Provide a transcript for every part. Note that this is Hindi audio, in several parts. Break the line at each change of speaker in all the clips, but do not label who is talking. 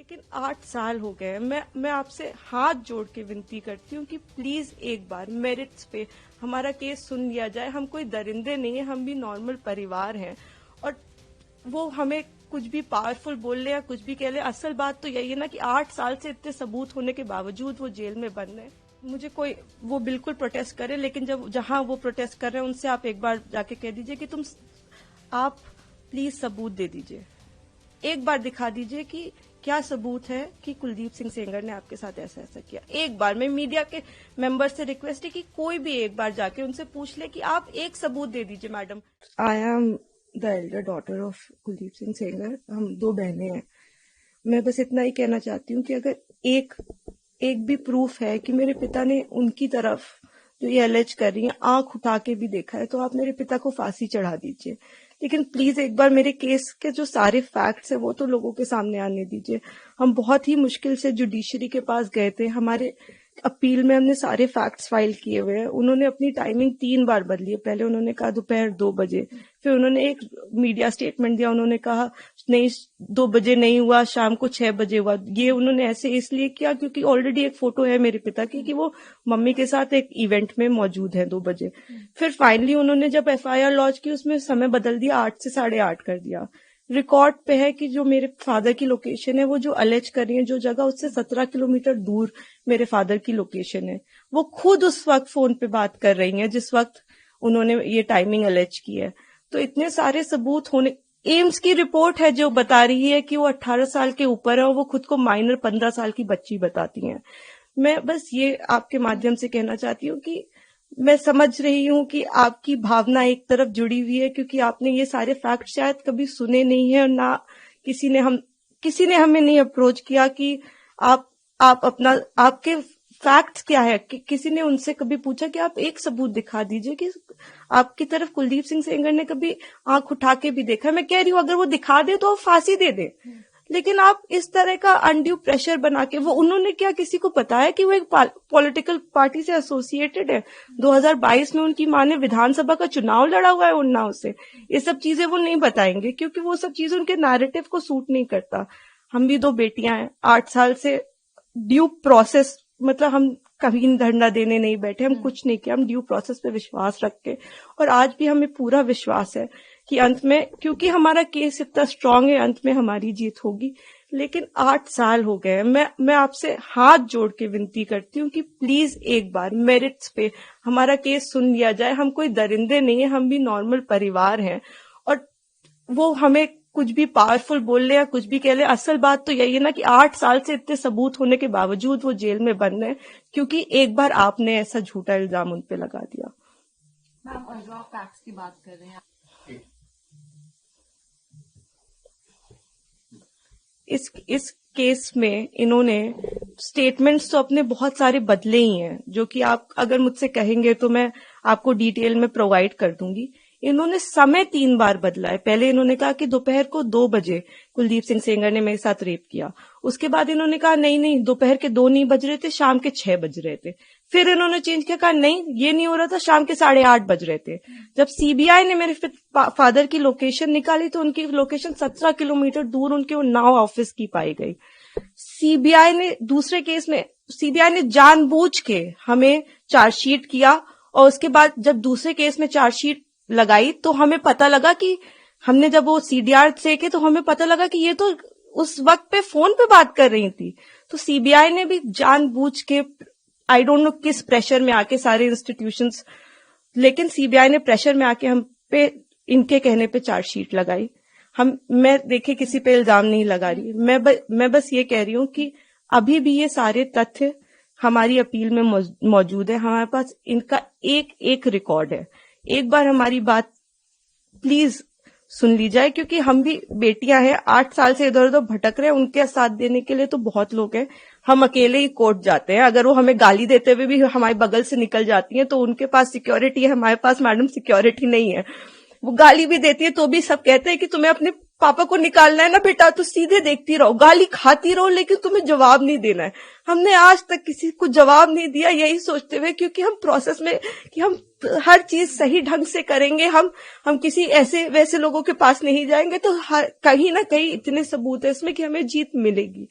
लेकिन 8 साल हो गए। मैं आपसे हाथ जोड़ के विनती करती हूँ कि प्लीज एक बार मेरिट्स पे हमारा केस सुन लिया जाए। हम कोई दरिंदे नहीं है, हम भी नॉर्मल परिवार हैं। और वो हमें कुछ भी पावरफुल बोल ले या कुछ भी कह ले, असल बात तो यही है ना कि 8 साल से इतने सबूत होने के बावजूद वो जेल में बंद है। मुझे कोई वो बिल्कुल प्रोटेस्ट करे, लेकिन जहां वो प्रोटेस्ट कर रहे हैं उनसे आप एक बार जाके कह दीजिए कि आप प्लीज सबूत दे दीजिए, एक बार दिखा दीजिए कि क्या सबूत है कि कुलदीप सिंह सेंगर ने आपके साथ ऐसा ऐसा किया। एक बार मैं मीडिया के मेंबर से रिक्वेस्ट है कि कोई भी एक बार जाके उनसे पूछ ले कि आप एक सबूत दे दीजिए madam. I am the Elder daughter of Kuldeep Singh Sengar. हम 2 बहनें हैं। मैं बस इतना ही कहना चाहती हूँ कि अगर एक भी प्रूफ है कि मेरे पिता ने उनकी तरफ जो ये एलेज कर रही है आंख उठा के भी देखा है, तो आप मेरे पिता को फांसी चढ़ा दीजिए। लेकिन प्लीज एक बार मेरे केस के जो सारे फैक्ट्स है वो तो लोगों के सामने आने दीजिए। हम बहुत ही मुश्किल से जुडिशरी के पास गए थे। हमारे अपील में हमने सारे फैक्ट्स फाइल किए हुए हैं। उन्होंने अपनी टाइमिंग 3 बार बदली है। पहले उन्होंने कहा दोपहर 2 बजे, फिर उन्होंने एक मीडिया स्टेटमेंट दिया, उन्होंने कहा नहीं 2 बजे नहीं हुआ, शाम को 6 बजे हुआ। ये उन्होंने ऐसे इसलिए किया क्योंकि ऑलरेडी एक फोटो है मेरे पिता की कि वो मम्मी के साथ एक इवेंट में मौजूद है 2 बजे। फिर फाइनली उन्होंने जब FIR लॉन्च की उसमें समय बदल दिया, 8 से 8:30 कर दिया। रिकॉर्ड पे है कि जो मेरे फादर की लोकेशन है, वो जो अलेज कर रही है जो जगह, उससे 17 किलोमीटर दूर मेरे फादर की लोकेशन है। वो खुद उस वक्त फोन पे बात कर रही हैं जिस वक्त उन्होंने ये टाइमिंग अलेज की है। तो इतने सारे सबूत होने, एम्स की रिपोर्ट है जो बता रही है कि वो 18 साल के ऊपर है और वो खुद को माइनर 15 साल की बच्ची बताती हैं। मैं बस ये आपके माध्यम से कहना चाहती हूँ कि मैं समझ रही हूँ कि आपकी भावना एक तरफ जुड़ी हुई है क्योंकि आपने ये सारे फैक्ट शायद कभी सुने नहीं है और ना किसी ने हमें नहीं अप्रोच किया कि आप अपना आपके फैक्ट्स क्या है। किसी ने उनसे कभी पूछा कि आप एक सबूत दिखा दीजिए कि आपकी तरफ कुलदीप सिंह सेंगर ने कभी आंख उठा के भी देखा। मैं कह रही हूँ अगर वो दिखा दे तो वो फांसी दे दे, लेकिन आप इस तरह का अनड्यू प्रेशर बना के, वो उन्होंने क्या किसी को पता है कि वो एक पॉलिटिकल पार्टी से एसोसिएटेड है। 2022 में उनकी माँ ने विधानसभा का चुनाव लड़ा हुआ है उन्नाव से। ये सब चीजें वो नहीं बताएंगे क्योंकि वो सब चीजें उनके नैरेटिव को सूट नहीं करता। हम भी 2 बेटियां हैं, 8 साल से ड्यू प्रोसेस, मतलब हम कभी धरना देने नहीं बैठे, हम कुछ नहीं किया, हम ड्यू प्रोसेस पे विश्वास रख के, और आज भी हमें पूरा विश्वास है कि अंत में, क्योंकि हमारा केस इतना स्ट्रांग है, अंत में हमारी जीत होगी। लेकिन 8 साल हो गए। मैं आपसे हाथ जोड़ के विनती करती हूँ कि प्लीज एक बार मेरिट्स पे हमारा केस सुन लिया जाए। हम कोई दरिंदे नहीं है, हम भी नॉर्मल परिवार हैं। और वो हमें कुछ भी पावरफुल बोल ले या कुछ भी कह ले, असल बात तो यही है ना कि 8 साल से इतने सबूत होने के बावजूद वो जेल में बंद है क्योंकि एक बार आपने ऐसा झूठा इल्जाम उन पे लगा दिया।
मैम रॉ फैक्ट्स की बात कर रहे हैं
इस केस में इन्होंने स्टेटमेंट्स तो अपने बहुत सारे बदले ही हैं, जो कि आप अगर मुझसे कहेंगे तो मैं आपको डिटेल में प्रोवाइड कर दूंगी। इन्होंने समय 3 बार बदला है। पहले इन्होंने कहा कि दोपहर को 2 बजे कुलदीप सिंह सेंगर ने मेरे साथ रेप किया। उसके बाद इन्होंने कहा नहीं दोपहर के 2 नहीं बज रहे थे, शाम के 6 बज रहे थे। फिर इन्होंने चेंज किया, कहा नहीं ये नहीं हो रहा था, शाम के 8:30 बज रहे थे। जब CBI ने मेरे फादर की लोकेशन निकाली तो उनकी लोकेशन 17 किलोमीटर दूर उनके उन्नाव ऑफिस की पाई गई। CBI ने दूसरे केस में CBI ने जानबूझ के हमें चार्जशीट किया, और उसके बाद जब दूसरे केस में चार्जशीट लगाई तो हमें पता लगा कि हमने जब वो CDR देखे तो हमें पता लगा कि ये तो उस वक्त पे फोन पे बात कर रही थी। तो CBI ने भी जानबूझ के, आई डोंट नो किस प्रेशर में आके, सारे इंस्टीट्यूशंस, लेकिन CBI ने प्रेशर में आके हम पे इनके कहने पे चार्जशीट लगाई। मैं देखिए किसी पे इल्जाम नहीं लगा रही, मैं बस ये कह रही हूँ कि अभी भी ये सारे तथ्य हमारी अपील में मौजूद है। हमारे पास इनका एक रिकॉर्ड है। एक बार हमारी बात प्लीज सुन ली जाए, क्योंकि हम भी बेटियां हैं, 8 साल से इधर उधर भटक रहे हैं। उनके साथ देने के लिए तो बहुत लोग हैं। हम अकेले ही कोर्ट जाते हैं। अगर वो हमें गाली देते हुए भी हमारे बगल से निकल जाती हैं तो उनके पास सिक्योरिटी है, हमारे पास मैडम सिक्योरिटी नहीं है। वो गाली भी देती है तो भी सब कहते हैं कि तुम्हें अपने पापा को निकालना है ना बेटा तो सीधे देखती रहो, गाली खाती रहो, लेकिन तुम्हें जवाब नहीं देना है। हमने आज तक किसी को जवाब नहीं दिया, यही सोचते हुए क्योंकि हम प्रोसेस में कि हम हर चीज सही ढंग से करेंगे, हम किसी ऐसे वैसे लोगों के पास नहीं जाएंगे, तो कहीं ना कहीं इतने सबूत है इसमें कि हमें जीत मिलेगी।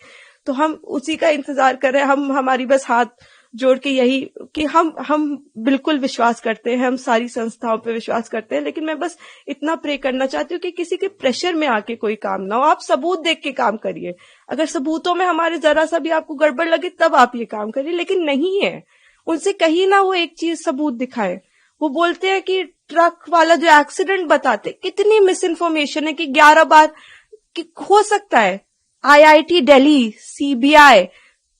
तो हम उसी का इंतजार कर रहे हैं। हमारी बस हाथ जोड़ के यही कि हम बिल्कुल विश्वास करते हैं, हम सारी संस्थाओं पे विश्वास करते हैं, लेकिन मैं बस इतना प्रे करना चाहती हूँ कि किसी के प्रेशर में आके कोई काम ना हो। आप सबूत देख के काम करिए, अगर सबूतों में हमारे जरा सा भी आपको गड़बड़ लगे तब आप ये काम करिए, लेकिन नहीं है। उनसे कहीं ना वो एक चीज सबूत दिखाए। वो बोलते हैं कि ट्रक वाला जो एक्सीडेंट बताते, कितनी मिस इन्फॉर्मेशन है कि 11 बार कि हो सकता है IIT दिल्ली, CBI,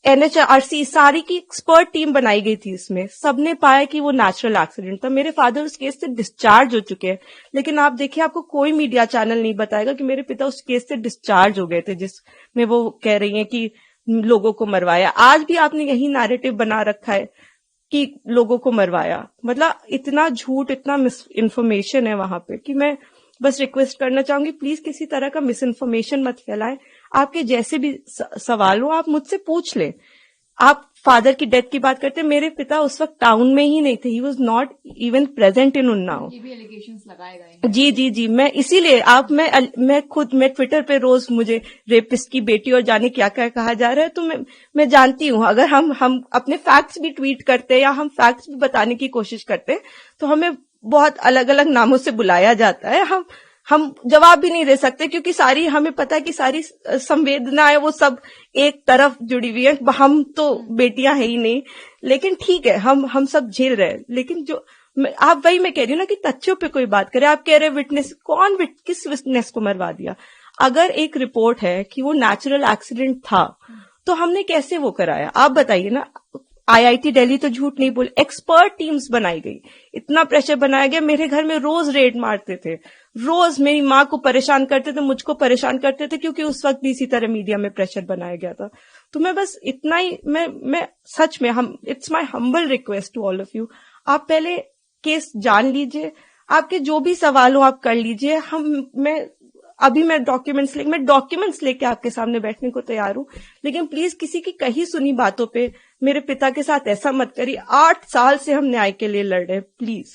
NHRC सारी की एक्सपर्ट टीम बनाई गई थी, इसमें सबने पाया कि वो नेचुरल एक्सीडेंट था। मेरे फादर उस केस से डिस्चार्ज हो चुके हैं, लेकिन आप देखिए आपको कोई मीडिया चैनल नहीं बताएगा कि मेरे पिता उस केस से डिस्चार्ज हो गए थे जिसमें वो कह रही हैं कि लोगों को मरवाया। आज भी आपने यही नैरेटिव बना रखा है कि लोगों को मरवाया। मतलब इतना झूठ, इतना मिस इन्फॉर्मेशन है वहां पे कि मैं बस रिक्वेस्ट करना चाहूंगी, प्लीज किसी तरह का मिस इन्फॉर्मेशन मत फैलाएं। आपके जैसे भी सवाल हो आप मुझसे पूछ लें। आप फादर की डेथ की बात करते हैं, मेरे पिता उस वक्त टाउन में ही नहीं थे, he was not even present in Unnao.
ये भी एलिगेशंस लगाए गए।
जी, मैं इसीलिए मैं ट्विटर पे रोज मुझे रेपिस्ट की बेटी और जाने क्या क्या कहा जा रहा है, तो मैं जानती हूँ अगर हम अपने फैक्ट्स भी ट्वीट करते हैं या हम फैक्ट्स भी बताने की कोशिश करते हैं तो हमें बहुत अलग अलग नामों से बुलाया जाता है। हम जवाब भी नहीं दे सकते क्योंकि सारी हमें पता है कि सारी संवेदनाएं वो सब एक तरफ जुड़ी हुई है। हम तो बेटियां है ही नहीं, लेकिन ठीक है हम सब झेल रहे हैं। लेकिन जो आप वही मैं कह रही हूँ ना कि तथ्यों पे कोई बात करे। आप कह रहे विटनेस, किस विटनेस को मरवा दिया? अगर एक रिपोर्ट है कि वो नेचुरल एक्सीडेंट था तो हमने कैसे वो कराया? आप बताइए ना। IIT दिल्ली तो झूठ नहीं बोले, एक्सपर्ट टीम्स बनाई गई, इतना प्रेशर बनाया गया। मेरे घर में रोज रेड मारते थे, रोज मेरी माँ को परेशान करते थे, मुझको परेशान करते थे, क्योंकि उस वक्त भी इसी तरह मीडिया में प्रेशर बनाया गया था। तो मैं बस इतना ही मैं सच में it's my humble request to all of you, आप पहले केस जान लीजिए, आपके जो भी सवाल हो आप कर लीजिए। मैं डॉक्यूमेंट्स लेके आपके सामने बैठने को तैयार हूं, लेकिन प्लीज किसी की कही सुनी बातों पे मेरे पिता के साथ ऐसा मत करिए। 8 साल से हम न्याय के लिए लड़ रहे हैं, प्लीज।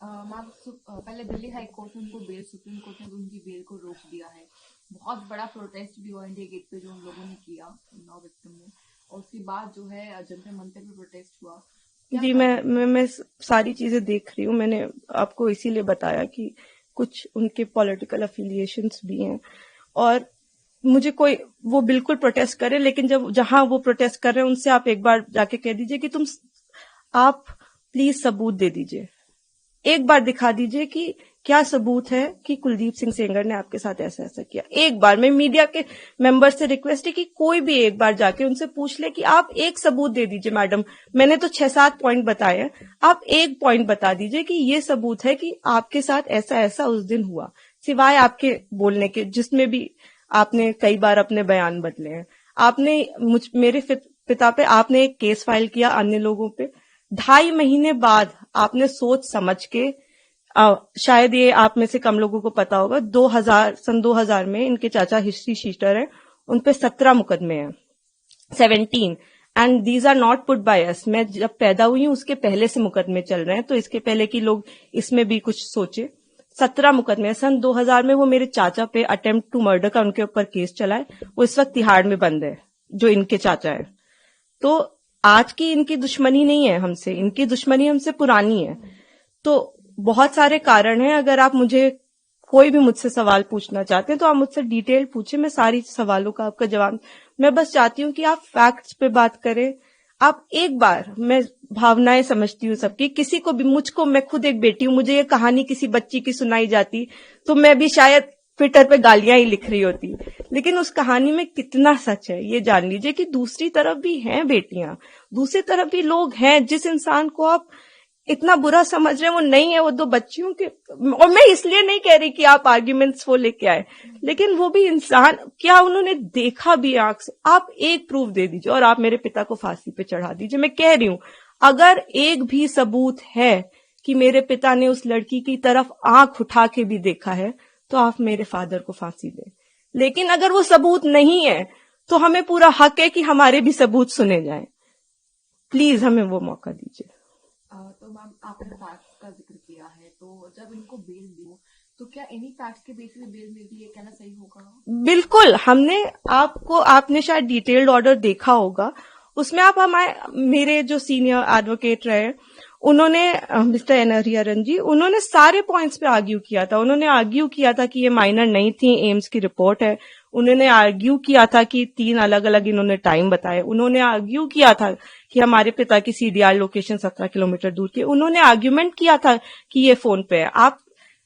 पहले दिल्ली हाई कोर्ट ने उनको बेल, सुप्रीम कोर्ट ने उनकी बेल को रोक दिया है। बहुत बड़ा प्रोटेस्ट भी हुआ इंडिया गेट पे जो उन लोगों ने किया उन्नाव विक्टिम ने, और उसके बाद जो है जंतर मंतर पे प्रोटेस्ट हुआ।
जी, मैं सारी चीजें देख रही हूँ। मैंने आपको इसीलिए बताया कि कुछ उनके पॉलिटिकल अफिलिएशंस भी हैं, और मुझे कोई वो बिल्कुल प्रोटेस्ट करे, लेकिन जहां वो प्रोटेस्ट कर रहे हैं उनसे आप एक बार जाके कह दीजिए कि आप प्लीज सबूत दे दीजिए, एक बार दिखा दीजिए कि क्या सबूत है कि कुलदीप सिंह सेंगर ने आपके साथ ऐसा ऐसा किया। एक बार मैं मीडिया के मेंबर से रिक्वेस्ट है कि कोई भी एक बार जाके उनसे पूछ ले कि आप एक सबूत दे दीजिए। मैडम, मैंने तो 6-7 पॉइंट बताए हैं, आप एक पॉइंट बता दीजिए कि ये सबूत है कि आपके साथ ऐसा ऐसा उस दिन हुआ, सिवाय आपके बोलने के, जिसमें भी आपने कई बार अपने बयान बदले हैं। आपने मेरे पिता पे आपने एक केस फाइल किया, अन्य लोगों पे 2.5 महीने बाद आपने सोच समझ के, शायद ये आप में से कम लोगों को पता होगा, 2000 में इनके चाचा हिस्ट्री शीटर हैं, उनपे 17 मुकदमे हैं, 17, and these are not put by us. मैं जब पैदा हुई हूं उसके पहले से मुकदमे चल रहे हैं, तो इसके पहले कि लोग इसमें भी कुछ सोचे। 17 मुकदमे सन 2000 में वो मेरे चाचा पे अटेम्प्ट टू मर्डर का उनके ऊपर केस चला है, वो इस वक्त तिहाड़ में बंद है, जो इनके चाचा है। तो आज की इनकी दुश्मनी नहीं है हमसे, इनकी दुश्मनी हमसे पुरानी है। तो बहुत सारे कारण हैं। अगर आप कोई भी मुझसे सवाल पूछना चाहते हैं तो आप मुझसे डिटेल पूछे, मैं सारी सवालों का आपका जवाब। मैं बस चाहती हूँ कि आप फैक्ट्स पे बात करें। आप एक बार, मैं भावनाएं समझती हूँ सबकी, किसी को भी, मैं खुद एक बेटी हूँ, मुझे ये कहानी किसी बच्ची की सुनाई जाती तो मैं भी शायद ट्विटर पे गालियां ही लिख रही होती, लेकिन उस कहानी में कितना सच है ये जान लीजिए कि दूसरी तरफ भी हैं बेटियां, दूसरी तरफ भी लोग हैं। जिस इंसान को आप इतना बुरा समझ रहे हैं वो नहीं है, वो 2 बच्चियों के, और मैं इसलिए नहीं कह रही कि आप आर्ग्यूमेंट्स वो लेके आए, लेकिन वो भी इंसान, क्या उन्होंने देखा भी आंख से? आप एक प्रूफ दे दीजिए और आप मेरे पिता को फांसी पे चढ़ा दीजिए। मैं कह रही हूं, अगर एक भी सबूत है कि मेरे पिता ने उस लड़की की तरफ आंख उठा के भी देखा है तो आप मेरे फादर को फांसी दें। लेकिन अगर वो सबूत नहीं है तो हमें पूरा हक है कि हमारे भी सबूत सुने जाएं। प्लीज हमें वो मौका दीजिए।
तो मैम आपने फैक्ट्स का जिक्र किया है, तो जब इनको बेल दी तो क्या इन्हीं फैक्ट्स के बेसिस पे बेल मिलती है, कहना सही होगा?
बिल्कुल, आपने शायद डिटेल्ड ऑर्डर देखा होगा, उसमें आप मेरे जो सीनियर एडवोकेट रहे, उन्होंने मिस्टर एनहरियरन जी, उन्होंने सारे पॉइंट्स पे आर्ग्यू किया था। उन्होंने आर्ग्यू किया था कि ये माइनर नहीं थी, एम्स की रिपोर्ट है। उन्होंने आर्ग्यू किया था कि 3 अलग अलग इन्होंने टाइम बताए। उन्होंने आर्ग्यू किया था कि हमारे पिता की सीडीआर लोकेशन 17 किलोमीटर दूर की। उन्होंने आर्ग्यूमेंट किया था कि ये फोन पे है। आप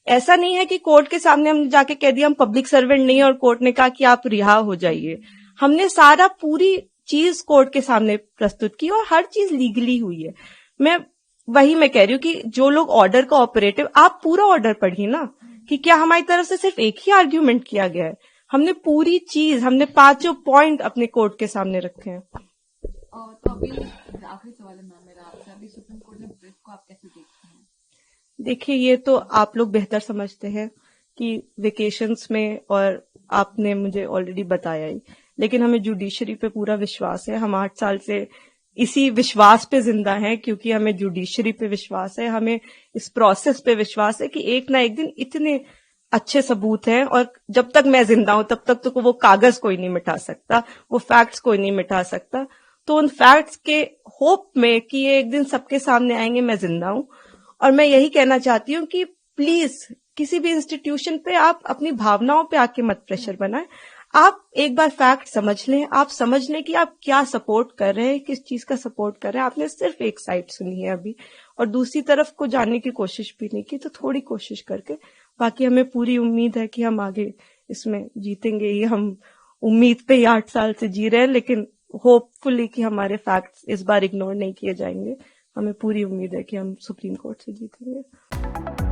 ऐसा नहीं है कि कोर्ट के सामने हम जाके कह दिया हम पब्लिक सर्वेंट नहीं है और कोर्ट ने कहा कि आप रिहा हो जाइए। हमने सारा पूरी चीज कोर्ट के सामने प्रस्तुत की और हर चीज लीगली हुई है। मैं कह रही हूँ कि जो लोग ऑर्डर का ऑपरेटिव, आप पूरा ऑर्डर पढ़िए ना कि क्या हमारी तरफ से सिर्फ एक ही आर्ग्यूमेंट किया गया है। हमने पूरी चीज, हमने 5 पॉइंट अपने कोर्ट के सामने रखे हैं।
तो अभी आखिरी सवाल है मैम मेरा आपसे, अभी सुप्रीम कोर्ट में ब्रीफ को आप कैसे देखते हैं?
देखिए, ये तो आप लोग बेहतर समझते हैं कि वेकेशंस में, और आपने मुझे ऑलरेडी बताया ही, लेकिन हमें जुडिशरी पे पूरा विश्वास है। हम 8 साल से इसी विश्वास पे जिंदा हैं, क्योंकि हमें जुडिशरी पे विश्वास है, हमें इस प्रोसेस पे विश्वास है कि एक ना एक दिन इतने अच्छे सबूत हैं, और जब तक मैं जिंदा हूं तब तक तो वो कागज कोई नहीं मिटा सकता, वो फैक्ट्स कोई नहीं मिटा सकता। तो उन फैक्ट्स के होप में कि ये एक दिन सबके सामने आएंगे, मैं जिंदा हूं। और मैं यही कहना चाहती हूँ कि प्लीज किसी भी इंस्टीट्यूशन पे आप अपनी भावनाओं पे आके मत प्रेशर बनाएं। आप एक बार फैक्ट समझ लें, आप समझ लें कि आप क्या सपोर्ट कर रहे हैं, किस चीज का सपोर्ट कर रहे हैं। आपने सिर्फ एक साइड सुनी है अभी, और दूसरी तरफ को जानने की कोशिश भी नहीं की। तो थोड़ी कोशिश करके, बाकी हमें पूरी उम्मीद है कि हम आगे इसमें जीतेंगे। ये हम उम्मीद पे ही 8 साल से जी रहे हैं, लेकिन होपफुली कि हमारे फैक्ट्स इस बार इग्नोर नहीं किए जाएंगे। हमें पूरी उम्मीद है कि हम सुप्रीम कोर्ट से जीतेंगे।